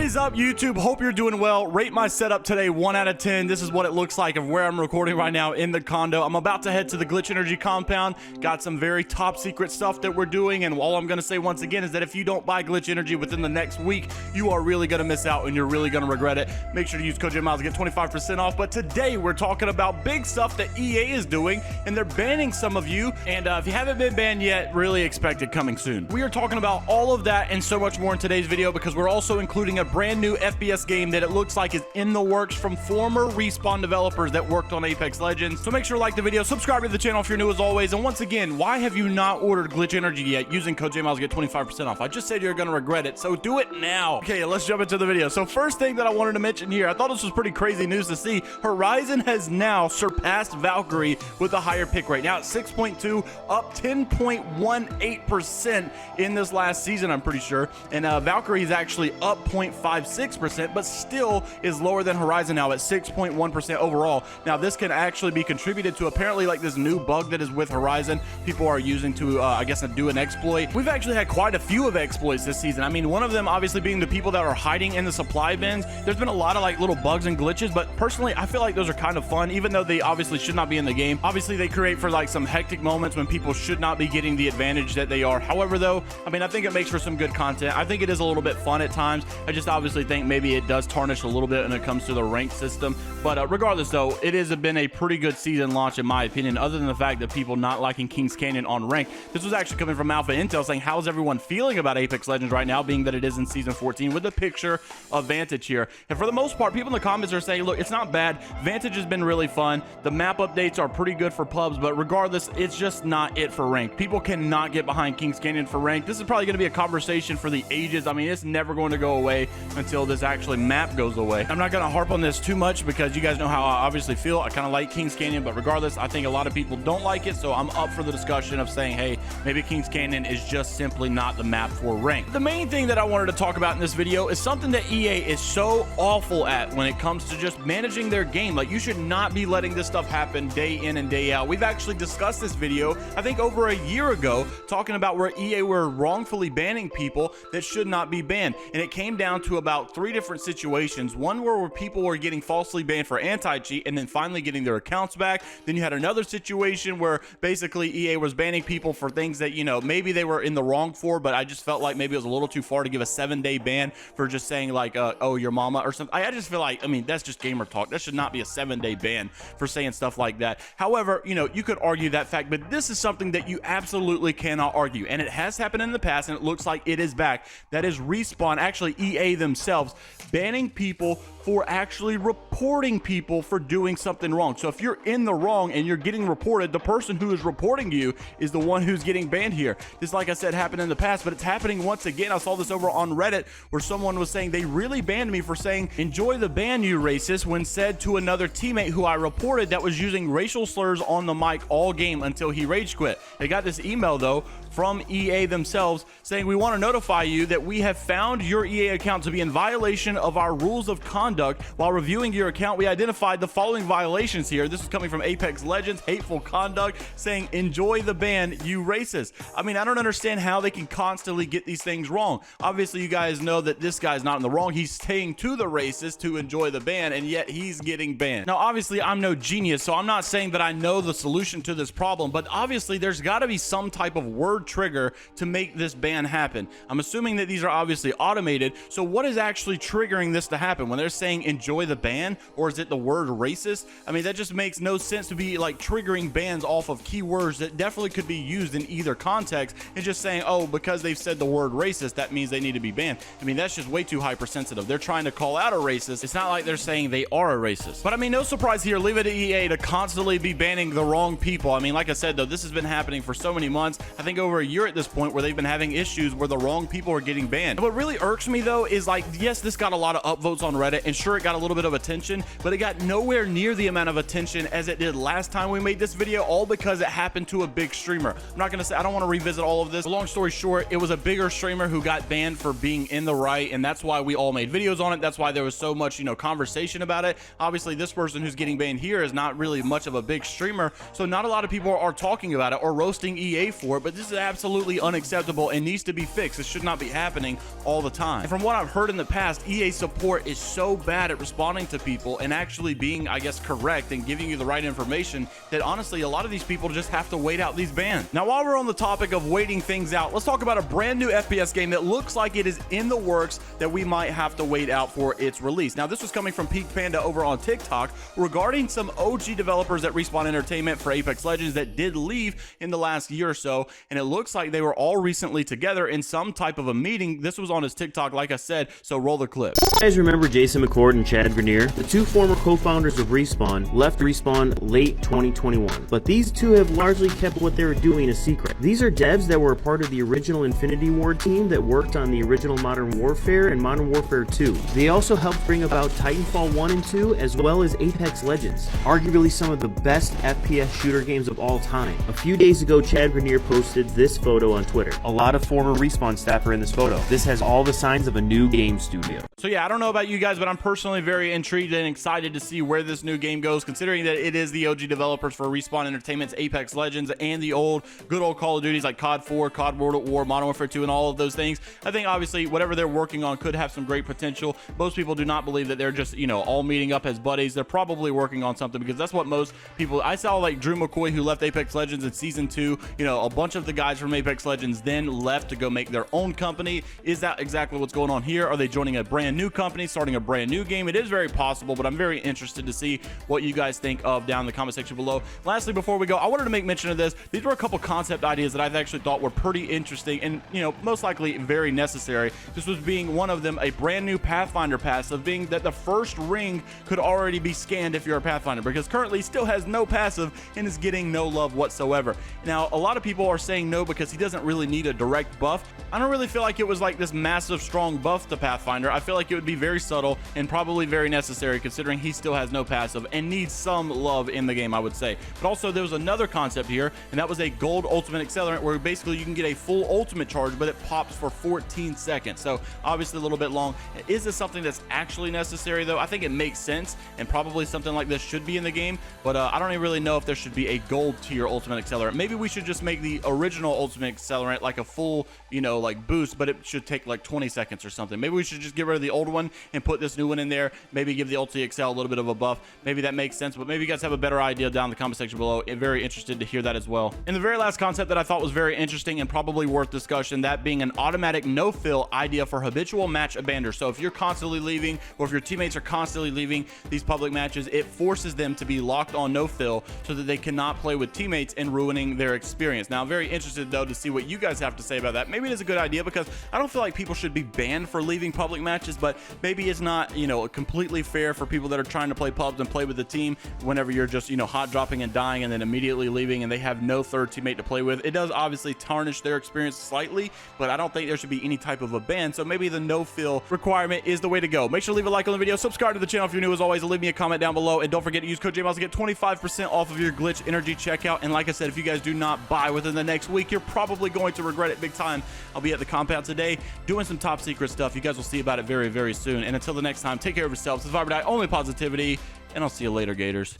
is up, YouTube? Hope you're doing well. Rate my setup today 1 out of 10. This is what it looks like of where I'm recording right now in the condo. I'm about to head to the Glytch Energy compound. Got some very top secret stuff that we're doing, and all I'm going to say once again is that if you don't buy Glytch Energy within the next week, you are really going to miss out and you're really going to regret it. Make sure to use code JMeyels to get 25% off. But today we're talking about big stuff that EA is doing, and they're banning some of you. And if you haven't been banned yet, really expect it coming soon. We are talking about all of that and so much more in today's video, because we're also including a brand new FPS game that it looks like is in the works from former Respawn developers that worked on Apex Legends. So make sure to like the video, subscribe to the channel if you're new as always. And once again, why have you not ordered Glytch Energy yet using code JMeyels to get 25% off? I just said you're going to regret it, so do it now. Okay, let's jump into the video. So first thing that I wanted to mention here, I thought this was pretty crazy news to see. Horizon has now surpassed Valkyrie with a higher pick rate. Now it's 6.2, up 10.18% in this last season, I'm pretty sure. And Valkyrie is actually up 0.56%, but still is lower than Horizon now at 6.1% overall. Now this can actually be contributed to apparently like this new bug that is with Horizon people are using to I guess do an exploit. We've actually had quite a few of exploits this season. I mean, one of them obviously being the people that are hiding in the supply bins. There's been a lot of like little bugs and glitches, but personally I feel like those are kind of fun, even though they obviously should not be in the game. Obviously they create for like some hectic moments when people should not be getting the advantage that they are. However though, I mean, I think it makes for some good content. I think it is a little bit fun at times. I just obviously think maybe it does tarnish a little bit when it comes to the rank system. But regardless though, it has been a pretty good season launch in my opinion, other than the fact that people not liking Kings Canyon on rank. This was actually coming from Alpha Intel saying, how's everyone feeling about Apex Legends right now, being that it is in season 14 with a picture of Vantage here. And for the most part, people in the comments are saying, look, it's not bad. Vantage has been really fun. The map updates are pretty good for pubs, but regardless, it's just not it for rank. People cannot get behind Kings Canyon for rank. This is probably going to be a conversation for the ages. I mean, it's never going to go away until this actually map goes away. I'm not going to harp on this too much because you guys know how I obviously feel. I kind of like Kings Canyon, but regardless, I think a lot of people don't like it. So I'm up for the discussion of saying, hey, maybe Kings Canyon is just simply not the map for rank. The main thing that I wanted to talk about in this video is something that EA is so awful at when it comes to just managing their game. Like, you should not be letting this stuff happen day in and day out. We've actually discussed this video, I think over a year ago, talking about where EA were wrongfully banning people that should not be banned. And it came down to about 3 different situations. One where people were getting falsely banned for anti-cheat and then finally getting their accounts back. Then you had another situation where basically EA was banning people for things that, you know, maybe they were in the wrong for, but I just felt like maybe it was a little too far to give a 7-day ban for just saying like, oh, your mama or something. I just feel like, I mean, that's just gamer talk. That should not be a 7-day ban for saying stuff like that. However, you know, you could argue that fact, but this is something that you absolutely cannot argue. And it has happened in the past, and it looks like it is back. That is Respawn, actually EA themselves, banning people for actually reporting people for doing something wrong. So if you're in the wrong and you're getting reported, the person who is reporting you is the one who's getting banned here. This, like I said, happened in the past, but it's happening once again. I saw this over on Reddit where someone was saying they really banned me for saying, enjoy the ban, you racist, when said to another teammate who I reported that was using racial slurs on the mic all game until he rage quit. They got this email though from EA themselves saying, we want to notify you that we have found your EA account to be in violation of our rules of conduct. While reviewing your account, we identified the following violations here. This is coming from Apex Legends, hateful conduct, saying, enjoy the ban, you racist. I mean, I don't understand how they can constantly get these things wrong. Obviously, you guys know that this guy's not in the wrong. He's saying to the racist to enjoy the ban, and yet he's getting banned. Now, obviously, I'm no genius, so I'm not saying that I know the solution to this problem, but obviously, there's got to be some type of word trigger to make this ban happen. I'm assuming that these are obviously automated. So what is actually triggering this to happen when they're saying enjoy the ban, or is it the word racist? I mean, that just makes no sense to be like triggering bans off of keywords that definitely could be used in either context, and just saying, oh, because they've said the word racist, that means they need to be banned. I mean, that's just way too hypersensitive. They're trying to call out a racist. It's not like they're saying they are a racist. But I mean, no surprise here, leave it to EA to constantly be banning the wrong people. I mean, like I said though, this has been happening for so many months, I think over a year at this point, where they've been having issues where the wrong people are getting banned. And what really irks me though is like, yes, this got a lot of upvotes on Reddit, and and sure, it got a little bit of attention, but it got nowhere near the amount of attention as it did last time we made this video, all because it happened to a big streamer. I'm not gonna say, I don't want to revisit all of this, but long story short, it was a bigger streamer who got banned for being in the right, and that's why we all made videos on it. That's why there was so much, you know, conversation about it. Obviously, this person who's getting banned here is not really much of a big streamer, so not a lot of people are talking about it or roasting EA for it, but this is absolutely unacceptable and needs to be fixed. This should not be happening all the time. And from what I've heard in the past, EA support is so bad at responding to people and actually being, I guess, correct and giving you the right information that honestly a lot of these people just have to wait out these bans. Now, while we're on the topic of waiting things out, let's talk about a brand new FPS game that looks like it is in the works that we might have to wait out for its release. Now, this was coming from Peak Panda over on TikTok regarding some OG developers at Respawn Entertainment for Apex Legends that did leave in the last year or so, and it looks like they were all recently together in some type of a meeting. This was on his TikTok, like I said, so roll the clip. You guys remember Jason McCord and Chad Grenier? The two former co-founders of Respawn left Respawn late 2021, but these two have largely kept what they were doing a secret. These are devs that were a part of the original Infinity Ward team that worked on the original Modern Warfare and Modern Warfare 2. They also helped bring about Titanfall 1 and 2 as well as Apex Legends, arguably some of the best FPS shooter games of all time. A few days ago, Chad Grenier posted this photo on Twitter. A lot of former Respawn staff are in this photo. This has all the signs of a new game studio. So yeah, I don't know about you guys, but I'm personally very intrigued and excited to see where this new game goes, considering that it is the OG developers for Respawn Entertainment's Apex Legends and the good old Call of Duties like COD 4, COD World at War, Modern Warfare 2, and all of those things. I think obviously whatever they're working on could have some great potential. Most people do not believe that they're just, you know, all meeting up as buddies. They're probably working on something, because that's what most people, I saw like Drew McCoy, who left Apex Legends in season 2, you know, a bunch of the guys from Apex Legends then left to go make their own company. Is that exactly what's going on here? Are they joining a brand new company, starting a brand new game? It is very possible, but I'm very interested to see what you guys think of down in the comment section below. Lastly, before we go, I wanted to make mention of this. These were a couple concept ideas that I've actually thought were pretty interesting and, you know, most likely very necessary. This was being one of them, a brand new Pathfinder passive, being that the first ring could already be scanned if you're a Pathfinder, because currently still has no passive and is getting no love whatsoever. Now, a lot of people are saying no because he doesn't really need a direct buff. I don't really feel like it was like this massive strong buff to Pathfinder. I feel like it would be very subtle and probably very necessary, considering he still has no passive and needs some love in the game, I would say. But also there was another concept here, and that was a gold ultimate accelerant, where basically you can get a full ultimate charge, but it pops for 14 seconds. So obviously a little bit long. Is this something that's actually necessary though? I think it makes sense, and probably something like this should be in the game, but I don't even really know if there should be a gold tier ultimate accelerant. Maybe we should just make the original ultimate accelerant like a full, you know, like boost, but it should take like 20 seconds or something. Maybe we should just get rid of the old one and put this new one in there. Maybe give the ulti excel a little bit of a buff. Maybe that makes sense, but maybe you guys have a better idea down in the comment section below. I'm very interested to hear that as well. And the very last concept that I thought was very interesting and probably worth discussion, that being an automatic no-fill idea for habitual match abandoners. So if you're constantly leaving, or if your teammates are constantly leaving these public matches, it forces them to be locked on no-fill so that they cannot play with teammates and ruining their experience. Now, I'm very interested though to see what you guys have to say about that. Maybe it is a good idea, because I don't feel like people should be banned for leaving public matches, but maybe it's not, you know, completely fair for people that are trying to play pubs and play with the team whenever you're just, you know, hot dropping and dying and then immediately leaving and they have no third teammate to play with. It does obviously tarnish their experience slightly, but I don't think there should be any type of a ban. So maybe the no-fill requirement is the way to go. Make sure to leave a like on the video, subscribe to the channel if you're new as always, and leave me a comment down below, and don't forget to use code JMeyels to get 25% off of your Glytch energy checkout. And like I said, if you guys do not buy within the next week, you're probably going to regret it big time. I'll be at the compound today doing some top secret stuff. You guys will see about it very, very soon. And until the next time, take care of yourselves. This is Vibe or Die, only positivity, and I'll see you later, Gators.